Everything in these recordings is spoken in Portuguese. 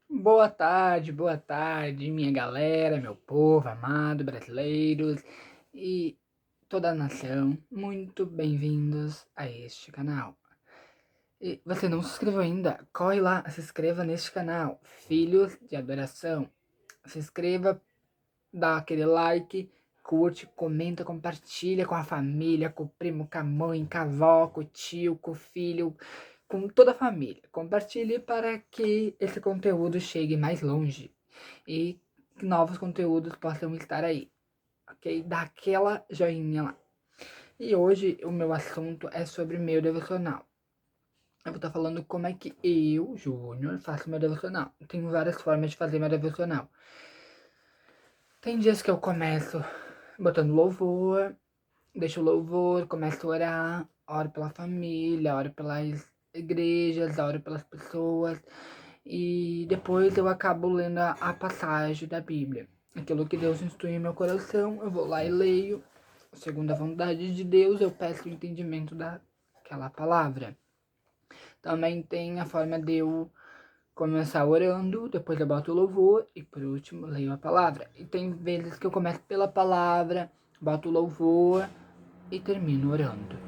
Boa tarde, minha galera, meu povo amado, brasileiros e toda a nação. Muito bem-vindos a este canal. E você não se inscreveu ainda? Corre lá, se inscreva neste canal, Filhos de Adoração. Se inscreva, dá aquele like, curte, comenta, compartilha com a família, com o primo, com a mãe, com a avó, com o tio, com o filho, com toda a família. Compartilhe para que esse conteúdo chegue mais longe e que novos conteúdos possam estar aí, ok? Dá aquela joinha lá. E hoje o meu assunto é sobre meu devocional. Eu vou estar falando como é que eu, Júnior, faço meu devocional. Tenho várias formas de fazer meu devocional. Tem dias que eu começo botando louvor, deixo o louvor, começo a orar, oro pela família, oro pelas igrejas, oro pelas pessoas e depois eu acabo lendo a passagem da Bíblia. Aquilo que Deus instrui em meu coração, eu vou lá e leio. Segundo a vontade de Deus, eu peço o entendimento daquela palavra. Também tem a forma de eu começar orando, depois eu boto o louvor e por último leio a palavra. E tem vezes que eu começo pela palavra, boto o louvor e termino orando.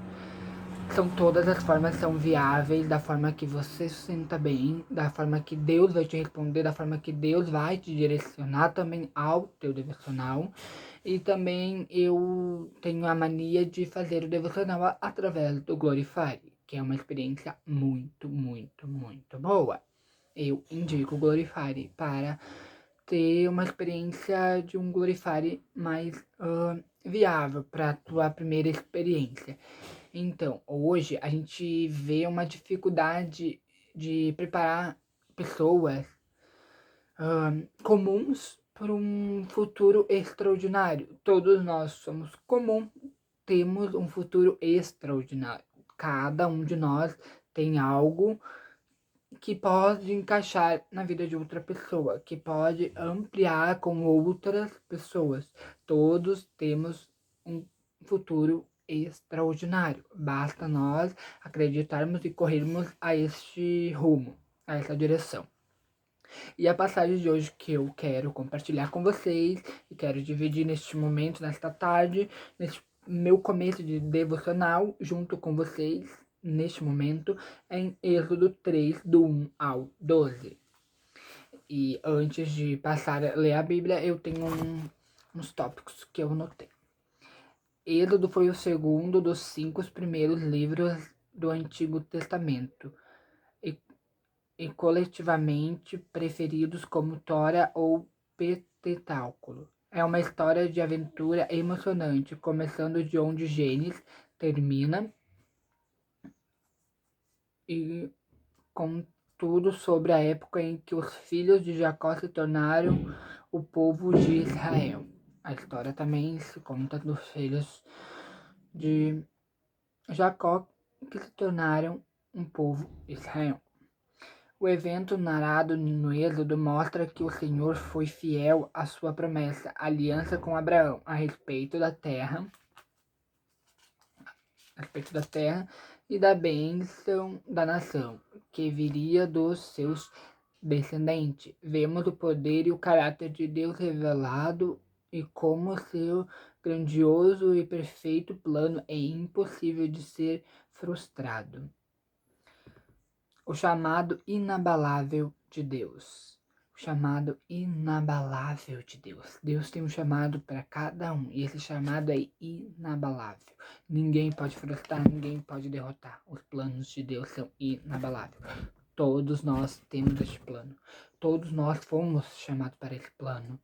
São todas as formas são viáveis, da forma que você se sinta bem, da forma que Deus vai te responder, da forma que Deus vai te direcionar também ao teu devocional. E também eu tenho a mania de fazer o devocional através do Glorify, que é uma experiência muito boa. Eu indico o Glorify para ter uma experiência de um Glorify mais viável para a tua primeira experiência. Então, hoje a gente vê uma dificuldade de preparar pessoas comuns para um futuro extraordinário. Todos nós somos comuns, temos um futuro extraordinário. Cada um de nós tem algo que pode encaixar na vida de outra pessoa, que pode ampliar com outras pessoas. Todos temos um futuro extraordinário. Basta nós acreditarmos e corrermos a este rumo, a essa direção. E a passagem de hoje que eu quero compartilhar com vocês e quero dividir neste momento, nesta tarde, neste meu começo de devocional junto com vocês, neste momento, em Êxodo 3, do 1 ao 12. E antes de passar a ler a Bíblia, eu tenho uns tópicos que eu notei. Êxodo foi o segundo dos 5 primeiros livros do Antigo Testamento e coletivamente preferidos como Tora ou Pentateuco. É uma história de aventura emocionante, começando de onde Gênesis termina e com tudo sobre a época em que os filhos de Jacó se tornaram o povo de Israel. A história também se conta dos filhos de Jacó que se tornaram um povo Israel. O evento narrado no Êxodo mostra que o Senhor foi fiel à sua promessa, aliança com Abraão, a respeito da terra e da bênção da nação, que viria dos seus descendentes. Vemos o poder e o caráter de Deus revelado e como seu grandioso e perfeito plano é impossível de ser frustrado. O chamado inabalável de Deus. O chamado inabalável de Deus. Deus tem um chamado para cada um e esse chamado é inabalável. Ninguém pode frustrar, ninguém pode derrotar. Os planos de Deus são inabaláveis. Todos nós temos este plano. Todos nós fomos chamados para esse plano.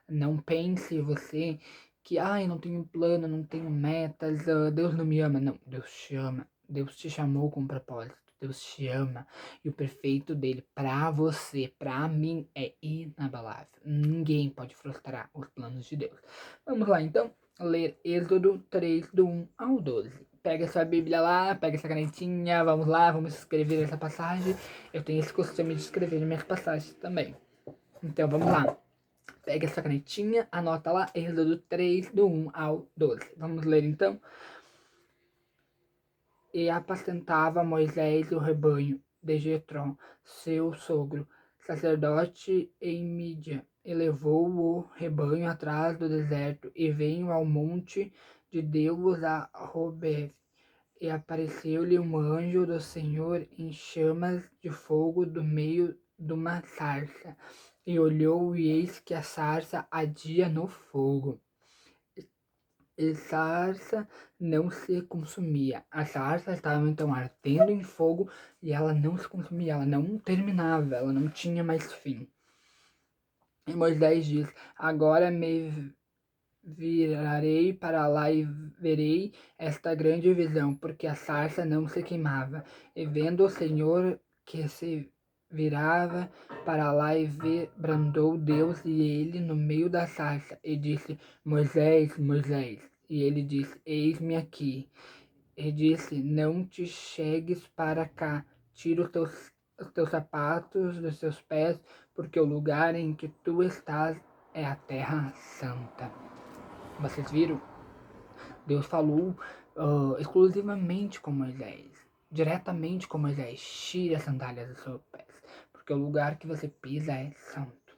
Não pense você que, eu não tenho plano, não tenho metas, Deus não me ama. Não, Deus te ama. Deus te chamou com um propósito. Deus te ama. E o perfeito dele para você, para mim, é inabalável. Ninguém pode frustrar os planos de Deus. Vamos lá, então, ler Êxodo 3, do 1 ao 12. Pega sua Bíblia lá, pega essa canetinha, vamos lá, vamos escrever essa passagem. Eu tenho esse costume de escrever minhas passagens também. Então, vamos lá. Pega essa canetinha, anota lá, Êxodo 3, do 1 ao 12. Vamos ler então? E apacentava Moisés o rebanho de Jetrom, seu sogro, sacerdote em Mídia, e levou o rebanho atrás do deserto, e veio ao monte de Deus a Horeb. E apareceu-lhe um anjo do Senhor em chamas de fogo do meio de uma sarça. E olhou, e eis que a sarça ardia no fogo. E sarça não se consumia. A sarça estava então ardendo em fogo e ela não se consumia, ela não terminava, ela não tinha mais fim. E Moisés diz: Agora me virarei para lá e verei esta grande visão, porque a sarça não se queimava. E vendo o Senhor que se virava para lá e brandou Deus e ele no meio da sarça, e disse: Moisés, Moisés. E ele disse: Eis-me aqui. E disse: Não te chegues para cá, tira os teus sapatos dos teus pés, porque o lugar em que tu estás é a terra santa. Vocês viram? Deus falou exclusivamente com Moisés, diretamente com Moisés: tire as sandálias dos seus pés, porque o lugar que você pisa é santo.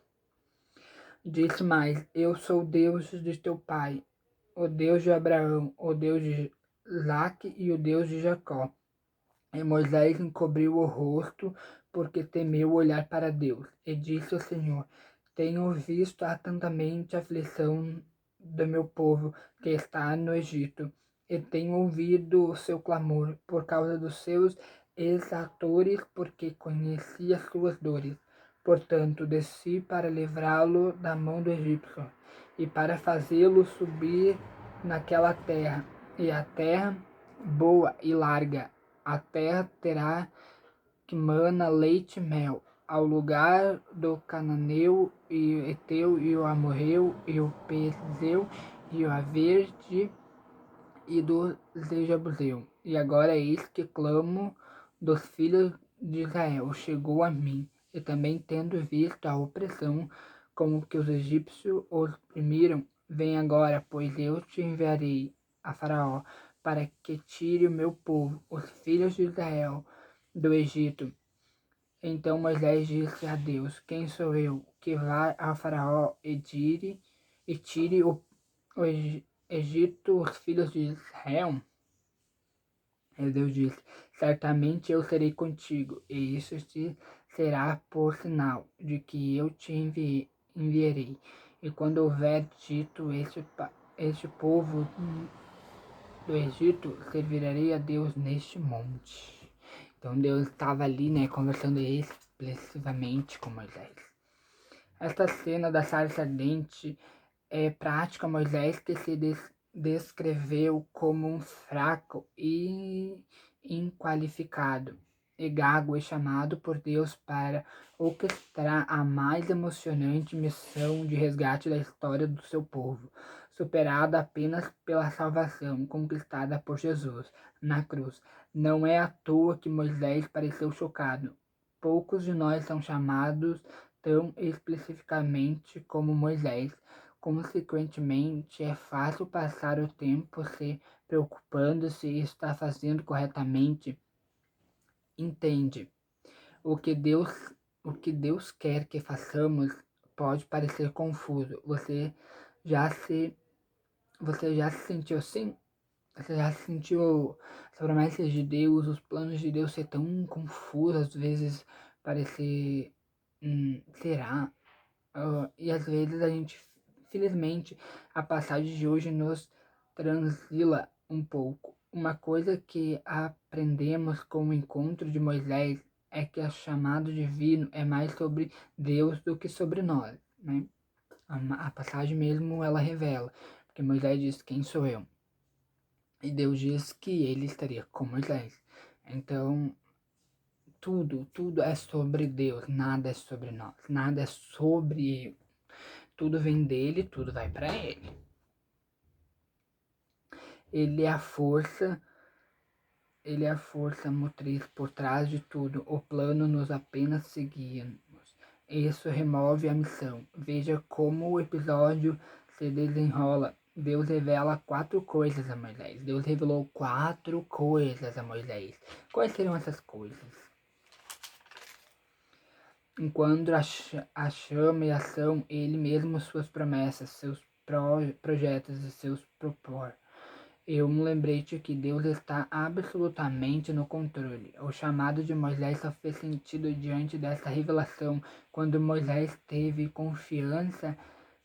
Disse mais: Eu sou o Deus de teu pai, o Deus de Abraão, o Deus de Isaque e o Deus de Jacó. E Moisés encobriu o rosto, porque temeu olhar para Deus. E disse ao Senhor: Tenho visto atentamente a aflição do meu povo que está no Egito, e tenho ouvido o seu clamor por causa dos seus exatores, porque conheci as suas dores. Portanto, desci para livrá-lo da mão do egípcio, e para fazê-lo subir naquela terra, e a terra boa e larga, a terra terá que mana leite e mel, ao lugar do cananeu e o eteu e o amorreu e o pezeu e o averde e do Jebuseu. E agora eis que clamo dos filhos de Israel, chegou a mim, e também tendo visto a opressão como que os egípcios os oprimiram, vem agora, pois eu te enviarei a Faraó, para que tire o meu povo, os filhos de Israel, do Egito. Então Moisés disse a Deus: Quem sou eu que vá a Faraó e tire o Egito, os filhos de Israel? E Deus disse: Certamente eu serei contigo, e isso te será por sinal de que eu te enviarei. E quando houver dito este povo do Egito, servirei a Deus neste monte. Então Deus estava ali, né, conversando expressivamente com Moisés. Esta cena da sarça ardente é prática Moisés que se descreveu como um fraco e inqualificado e gago é chamado por Deus para orquestrar a mais emocionante missão de resgate da história do seu povo, superada apenas pela salvação conquistada por Jesus na cruz. Não é à toa que Moisés pareceu chocado. Poucos de nós são chamados tão especificamente como Moisés. Consequentemente, é fácil passar o tempo se preocupando se está fazendo corretamente. Entende? O que Deus quer que façamos pode parecer confuso. Você já se sentiu assim? Você já se sentiu as promessas de Deus, os planos de Deus ser tão confusos, às vezes parecer, será? E às vezes a gente, felizmente, a passagem de hoje nos transila um pouco. Uma coisa que aprendemos com o encontro de Moisés é que o chamado divino é mais sobre Deus do que sobre nós, né? A passagem mesmo ela revela, porque Moisés diz: Quem sou eu? E Deus diz que ele estaria com Moisés. Então, tudo é sobre Deus, nada é sobre nós, nada é sobre eu. Tudo vem dele, tudo vai para ele. Ele é a força motriz por trás de tudo. O plano nos apenas seguimos. Isso remove a missão. Veja como o episódio se desenrola. Deus revela 4 coisas a Moisés. Deus revelou 4 coisas a Moisés. Quais seriam essas coisas? enquanto a chama e ação Ele mesmo suas promessas, seus projetos e seus propor. Eu me lembrei de que Deus está absolutamente no controle. O chamado de Moisés só fez sentido diante dessa revelação, quando Moisés teve confiança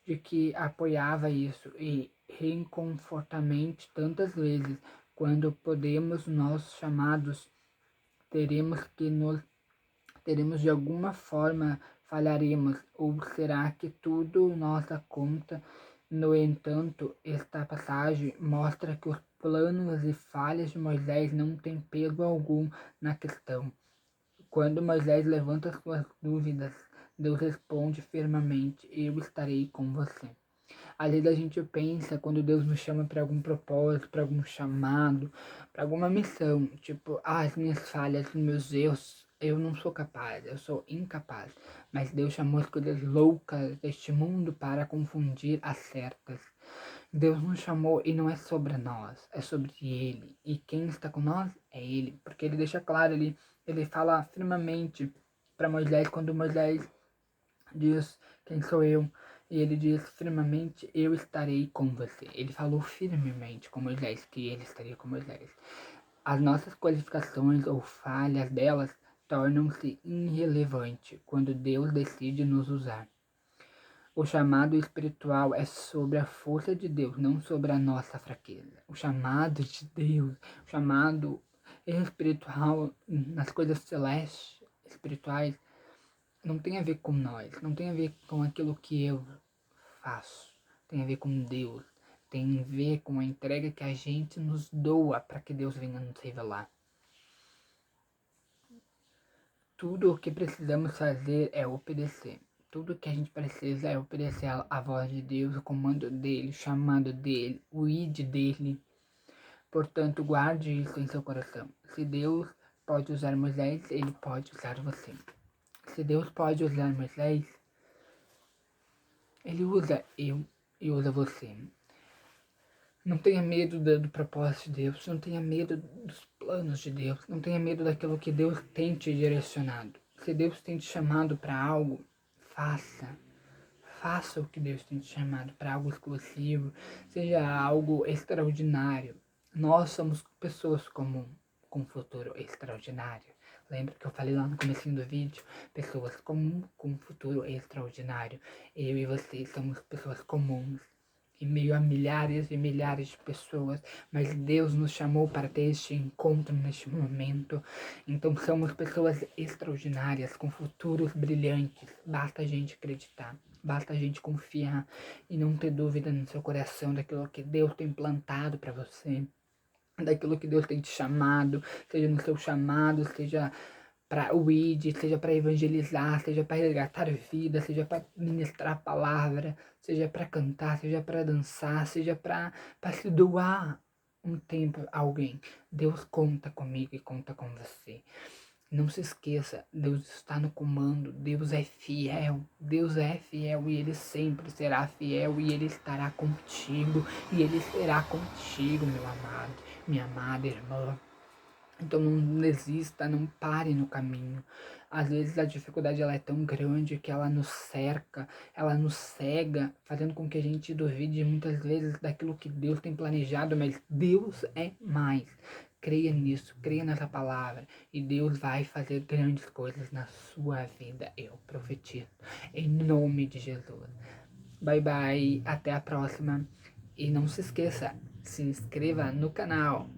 de que apoiava isso, e reconfortamente tantas vezes, quando podemos nós chamados, teremos de alguma forma falharemos, ou será que tudo nossa conta? No entanto, esta passagem mostra que os planos e falhas de Moisés não têm peso algum na questão. Quando Moisés levanta suas dúvidas, Deus responde firmemente: Eu estarei com você. Às vezes a gente pensa, quando Deus nos chama para algum propósito, para algum chamado, para alguma missão, tipo, as minhas falhas, os meus erros, eu não sou capaz, eu sou incapaz. Mas Deus chamou as coisas loucas deste mundo para confundir as certas. Deus nos chamou e não é sobre nós, é sobre Ele. E quem está com nós é Ele, porque Ele deixa claro, ele fala firmemente para Moisés, quando Moisés diz: Quem sou eu? E ele diz firmemente: Eu estarei com você. Ele falou firmemente com Moisés que ele estaria com Moisés. As nossas qualificações ou falhas delas tornam-se irrelevantes quando Deus decide nos usar. O chamado espiritual é sobre a força de Deus, não sobre a nossa fraqueza. O chamado de Deus, o chamado espiritual nas coisas celestes, espirituais, não tem a ver com nós, não tem a ver com aquilo que eu faço, tem a ver com Deus, tem a ver com a entrega que a gente nos doa para que Deus venha nos revelar. Tudo o que precisamos fazer é obedecer. Tudo o que a gente precisa é obedecer a voz de Deus, o comando dele, o chamado dele, o id dele. Portanto, guarde isso em seu coração. Se Deus pode usar Moisés, ele pode usar você. Se Deus pode usar Moisés, ele usa eu e usa você. Não tenha medo do propósito de Deus, não tenha medo dos planos de Deus, não tenha medo daquilo que Deus tem te direcionado. Se Deus tem te chamado para algo, faça. Faça o que Deus tem te chamado para algo exclusivo, seja algo extraordinário. Nós somos pessoas comuns com um futuro extraordinário. Lembra que eu falei lá no começo do vídeo? Pessoas comuns com um futuro extraordinário. Eu e você somos pessoas comuns em meio a milhares e milhares de pessoas, mas Deus nos chamou para ter este encontro neste momento. Então somos pessoas extraordinárias, com futuros brilhantes. Basta a gente acreditar, basta a gente confiar e não ter dúvida no seu coração daquilo que Deus tem plantado para você, daquilo que Deus tem te chamado, seja no seu chamado, seja para o ID, seja para evangelizar, seja para resgatar vida, seja para ministrar a palavra, seja para cantar, seja para dançar, seja para se doar um tempo a alguém. Deus conta comigo e conta com você. Não se esqueça, Deus está no comando, Deus é fiel e Ele sempre será fiel e Ele estará contigo e Ele será contigo, meu amado, minha amada irmã. Então não desista, não pare no caminho. Às vezes a dificuldade ela é tão grande que ela nos cerca, ela nos cega, fazendo com que a gente duvide muitas vezes daquilo que Deus tem planejado, mas Deus é mais. Creia nisso, creia nessa palavra e Deus vai fazer grandes coisas na sua vida, eu profetizo, em nome de Jesus. Bye bye, até a próxima e não se esqueça, se inscreva no canal.